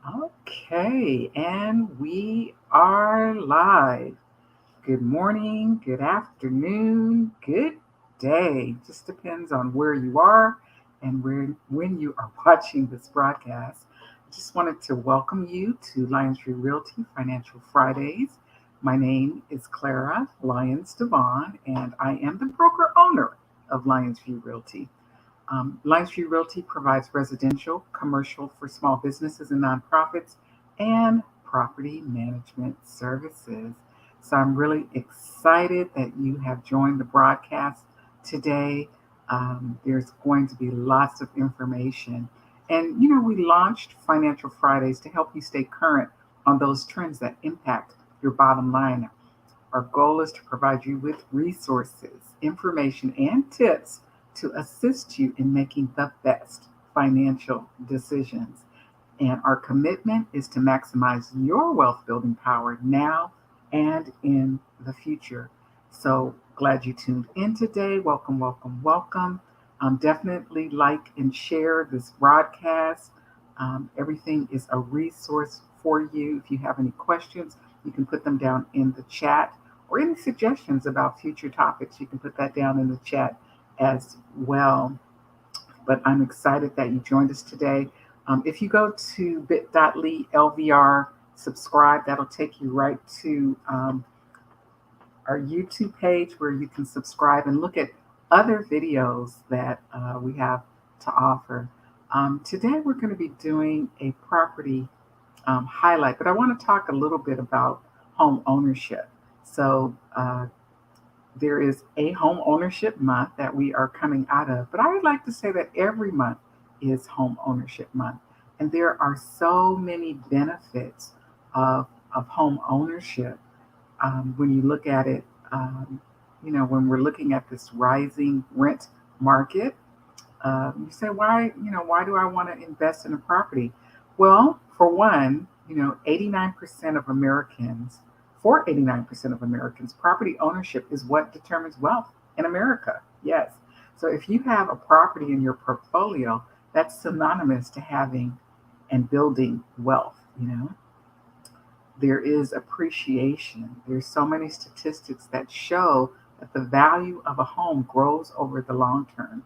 Okay, and we are live. Good morning, good afternoon, good day. Just depends on where you are and when you are watching this broadcast. I just wanted to welcome you to Lyonsview Realty Financial Fridays. My name is Clara Lyons-DeVaughn, and I am the broker owner of Lyonsview Realty. Lyonsview Realty provides residential, commercial for small businesses and nonprofits, and property management services. So I'm really excited that you have joined the broadcast today. There's going to be lots of information. And, we launched Financial Fridays to help you stay current on those trends that impact your bottom line. Our goal is to provide you with resources, information, and tips to assist you in making the best financial decisions. And our commitment is to maximize your wealth building power now and in the future. So glad you tuned in today. Welcome, welcome, welcome. Definitely like and share this broadcast. Everything is a resource for you. If you have any questions, you can put them down in the chat, or any suggestions about future topics, you can put that down in the chat as well. But I'm excited that you joined us today. If you go to bit.ly LVR subscribe, that'll take you right to our YouTube page where you can subscribe and look at other videos that we have to offer. Today, we're going to be doing a property highlight, but I want to talk a little bit about home ownership. So, there is a home ownership month that we are coming out of, but I would like to say that every month is home ownership month. And there are so many benefits of home ownership when you look at it. When we're looking at this rising rent market, you say, why do I want to invest in a property? Well, for one, 89% of Americans, for 89% of Americans, property ownership is what determines wealth in America. Yes. So if you have a property in your portfolio, that's synonymous to having and building wealth. There is appreciation. There's so many statistics that show that the value of a home grows over the long term.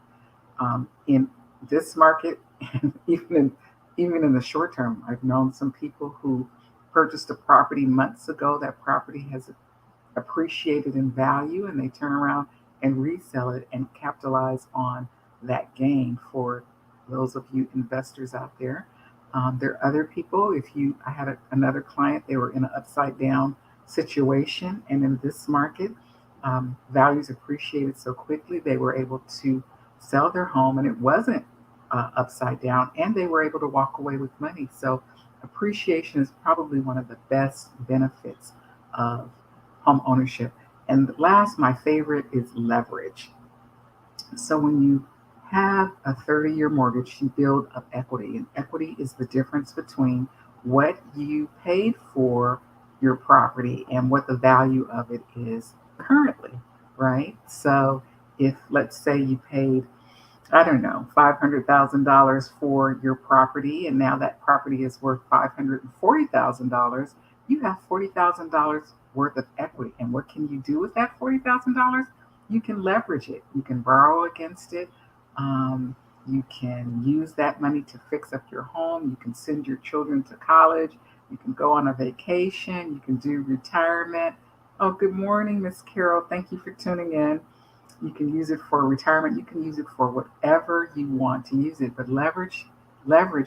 In this market, and even in the short term, I've known some people who purchased a property months ago. That property has appreciated in value, and they turn around and resell it and capitalize on that gain. For those of you investors out there, there are other people. I had another client, they were in an upside down situation, and in this market, values appreciated so quickly, they were able to sell their home, and it wasn't upside down, and they were able to walk away with money. So, appreciation is probably one of the best benefits of home ownership. And last, my favorite is leverage. So, when you have a 30-year mortgage, you build up equity, and equity is the difference between what you paid for your property and what the value of it is currently, right? So, if let's say you paid, I don't know, $500,000 for your property, and now that property is worth $540,000, you have $40,000 worth of equity. And what can you do with that $40,000? You can leverage it, you can borrow against it, you can use that money to fix up your home, you can send your children to college, you can go on a vacation, you can do retirement. Oh, good morning, Miss Carol. Thank you for tuning in. You can use it for retirement. You can use it for whatever you want to use it. But leverage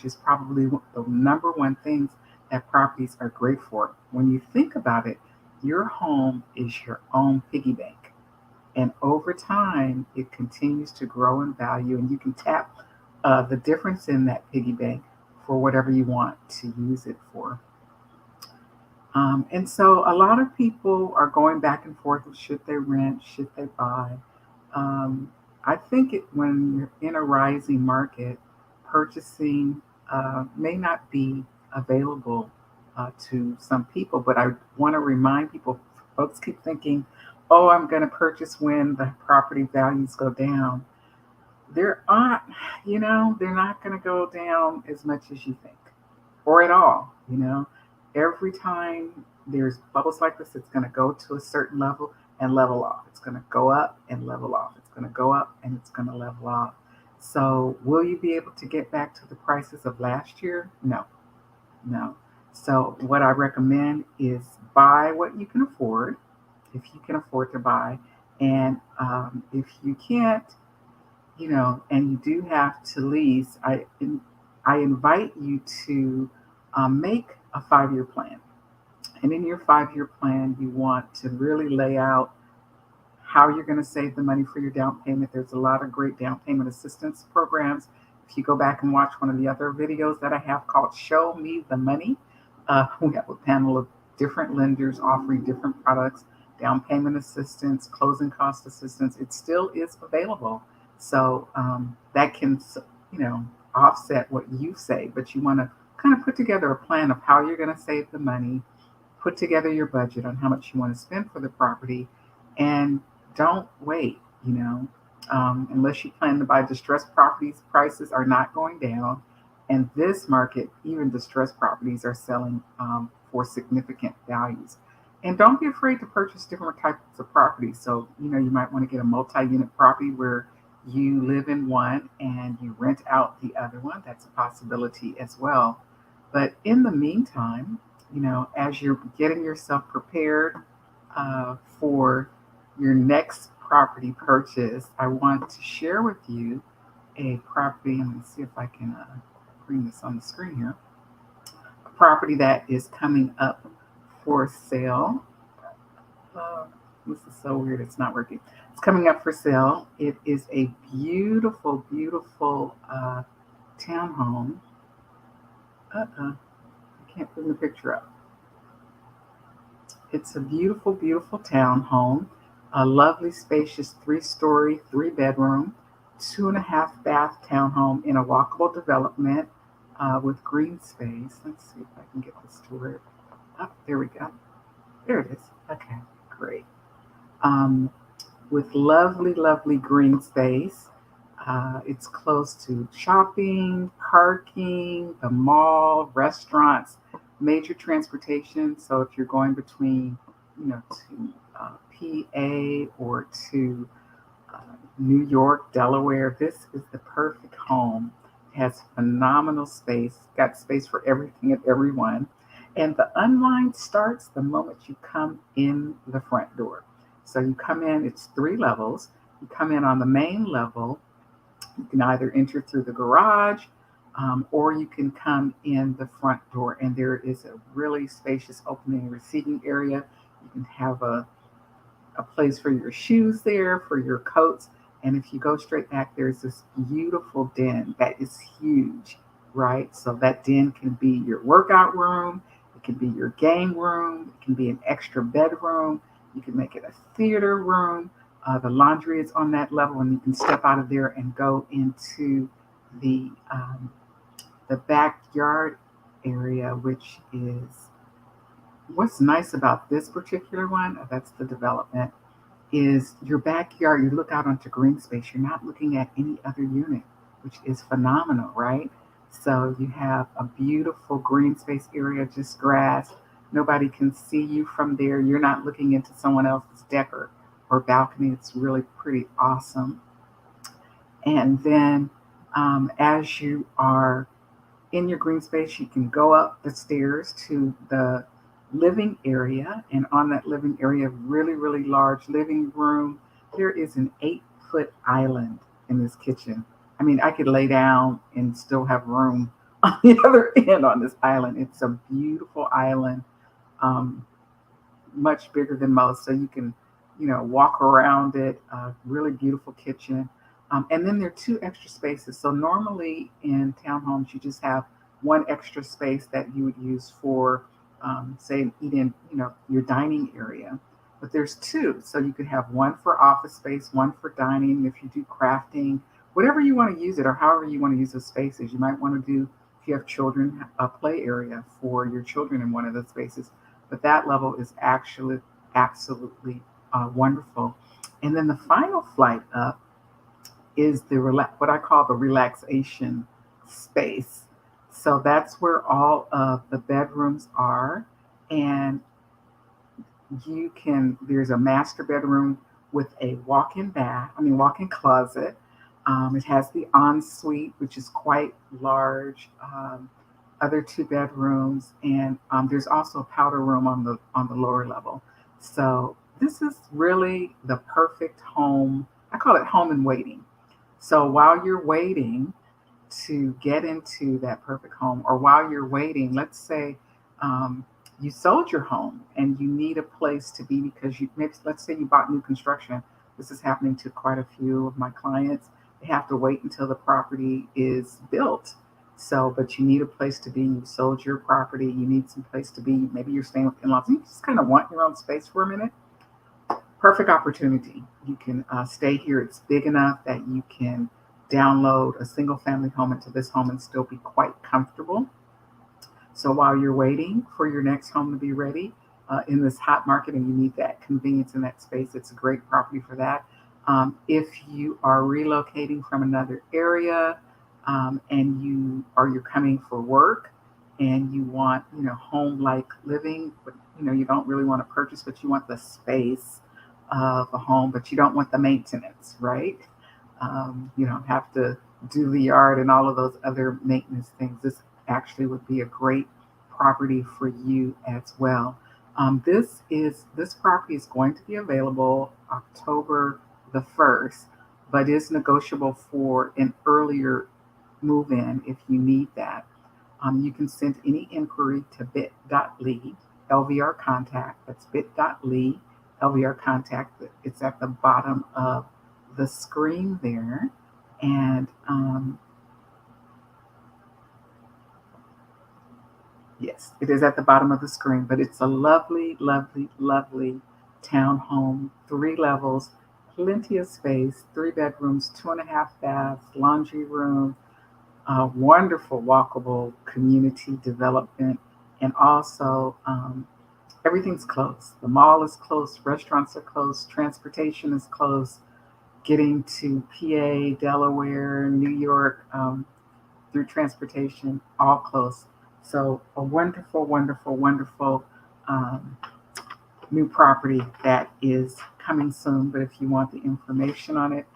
is probably the number one things that properties are great for. When you think about it, your home is your own piggy bank. And over time, it continues to grow in value, and you can tap the difference in that piggy bank for whatever you want to use it for. And so a lot of people are going back and forth. Should they rent? Should they buy? I think when you're in a rising market, purchasing may not be available to some people, but I want to remind people, folks keep thinking, oh, I'm going to purchase when the property values go down. They're not going to go down as much as you think. or at all. Every time there's bubbles like this, it's going to go to a certain level and level off. It's going to go up and level off. It's going to go up and it's going to level off. So will you be able to get back to the prices of last year? No, no. So what I recommend is buy what you can afford, if you can afford to buy, and if you can't, and you do have to lease, I invite you to make a 5-year plan. And in your 5-year plan, you want to really lay out how you're going to save the money for your down payment. There's a lot of great down payment assistance programs. If you go back and watch one of the other videos that I have called Show Me the Money, we have a panel of different lenders offering different products, down payment assistance, closing cost assistance. It still is available. So that can, offset what you save, but you want to kind of put together a plan of how you're going to save the money, put together your budget on how much you want to spend for the property, and don't wait, unless you plan to buy distressed properties, prices are not going down. And this market, even distressed properties are selling for significant values. And don't be afraid to purchase different types of properties. So, you might want to get a multi-unit property where you live in one and you rent out the other one. That's a possibility as well. But in the meantime, as you're getting yourself prepared for your next property purchase, I want to share with you a property. Let me see if I can bring this on the screen here. A property that is coming up for sale. This is so weird. It's not working. It's coming up for sale. It is a beautiful, beautiful townhome. I can't bring the picture up. It's a beautiful, beautiful townhome, a lovely, spacious 3-story, 3-bedroom, 2.5-bath townhome in a walkable development with green space. Let's see if I can get this to work. Oh, there we go. There it is. Okay, great. With lovely, lovely green space. It's close to shopping, parking, the mall, restaurants, major transportation. So if you're going between, to PA or to New York, Delaware, this is the perfect home. It has phenomenal space, got space for everything and everyone. And the unwind starts the moment you come in the front door. So you come in, it's 3 levels. You come in on the main level. You can either enter through the garage or you can come in the front door. And there is a really spacious opening receiving area. You can have a place for your shoes there, for your coats. And if you go straight back, there's this beautiful den that is huge, right? So that den can be your workout room. It can be your game room. It can be an extra bedroom. You can make it a theater room. The laundry is on that level, and you can step out of there and go into the backyard area, which is what's nice about this particular one. That's the development. Is your backyard. You look out onto green space. You're not looking at any other unit, which is phenomenal, right? So you have a beautiful green space area, just grass. Nobody can see you from there. You're not looking into someone else's deck or balcony. It's really pretty awesome. And then as you are in your green space, you can go up the stairs to the living area. And on that living area, really, really large living room. There is an 8-foot island in this kitchen. I mean, I could lay down and still have room on the other end on this island. It's a beautiful island, much bigger than most. So you can, walk around it. Really beautiful kitchen. And then there are 2 extra spaces. So normally in townhomes, you just have 1 extra space that you would use for, say, eating, your dining area. But there's 2. So you could have 1 for office space, 1 for dining. If you do crafting, whatever you want to use it, or however you want to use those spaces. You might want to do, if you have children, a play area for your children in one of those spaces. But that level is actually absolutely wonderful. And then the final flight up is what I call the relaxation space. So that's where all of the bedrooms are. And there's a master bedroom with a walk-in closet. It has the ensuite, which is quite large. Other two bedrooms, and there's also a powder room on the lower level. So this is really the perfect home. I call it home and waiting. So while you're waiting to get into that perfect home, or while you're waiting, let's say um, you sold your home and you need a place to be because maybe let's say you bought new construction. This is happening to quite a few of my clients. They have to wait until the property is built. So, but you need a place to be. You sold your property. You need some place to be. Maybe you're staying with in-laws. You just kind of want your own space for a minute. Perfect opportunity. You can stay here. It's big enough that you can download a single family home into this home and still be quite comfortable. So while you're waiting for your next home to be ready in this hot market and you need that convenience in that space, it's a great property for that. If you are relocating from another area and you're coming for work and you want home like living, but you don't really want to purchase, but you want the space of a home, but you don't want the maintenance, right? You don't have to do the yard and all of those other maintenance things. This actually would be a great property for you as well. This property is going to be available October the 1st, but is negotiable for an earlier move in if you need that. You can send any inquiry to bit.ly LVR contact. That's bit.ly LVR contact. It's at the bottom of the screen there. And yes, it is at the bottom of the screen, but it's a lovely, lovely, lovely townhome, 3 levels, plenty of space, 3 bedrooms, 2.5 baths, laundry room, wonderful walkable community development, and also everything's close. The mall is close, restaurants are close, transportation is close. Getting to PA, Delaware, New York through transportation, all close. So a wonderful, wonderful, wonderful um, new property that is coming soon. But if you want the information on it,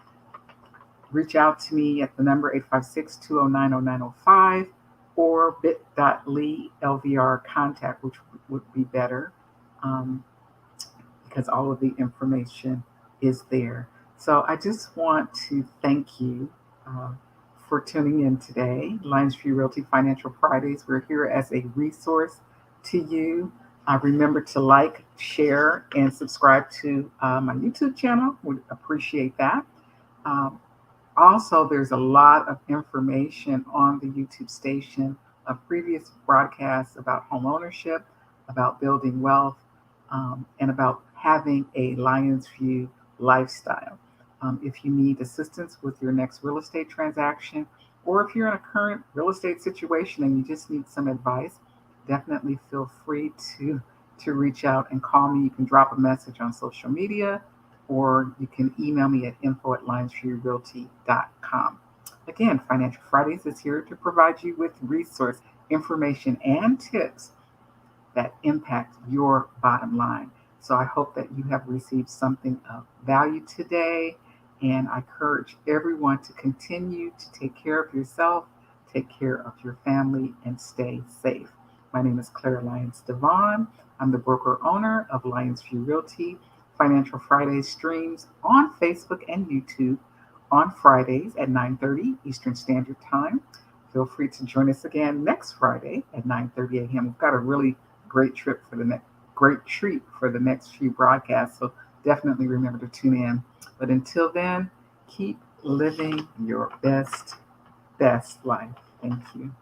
reach out to me at the number 856-209-0905 or bit.ly LVR contact, which would be better because all of the information is there. So I just want to thank you for tuning in today. Lyonsview Realty Financial Fridays. We're here as a resource to you. Remember to like, share, and subscribe to my YouTube channel. Would appreciate that. Um, Also, there's a lot of information on the YouTube station of previous broadcasts about home ownership, about building wealth, and about having a Lyonsview lifestyle. If you need assistance with your next real estate transaction, or if you're in a current real estate situation and you just need some advice, definitely feel free to reach out and call me. You can drop a message on social media, or you can email me at info@lyonsviewrealty.com. Again, Financial Fridays is here to provide you with resource, information, and tips that impact your bottom line. So I hope that you have received something of value today, and I encourage everyone to continue to take care of yourself, take care of your family, and stay safe. My name is Clara Lyons-DeVaughn. I'm the broker owner of Lyonsview Realty Financial Fridays streams on Facebook and YouTube on Fridays at 9:30 Eastern Standard Time. Feel free to join us again next Friday at 9:30 a.m. We've got a really great great treat for the next few broadcasts, so definitely remember to tune in. But until then, keep living your best life. Thank you.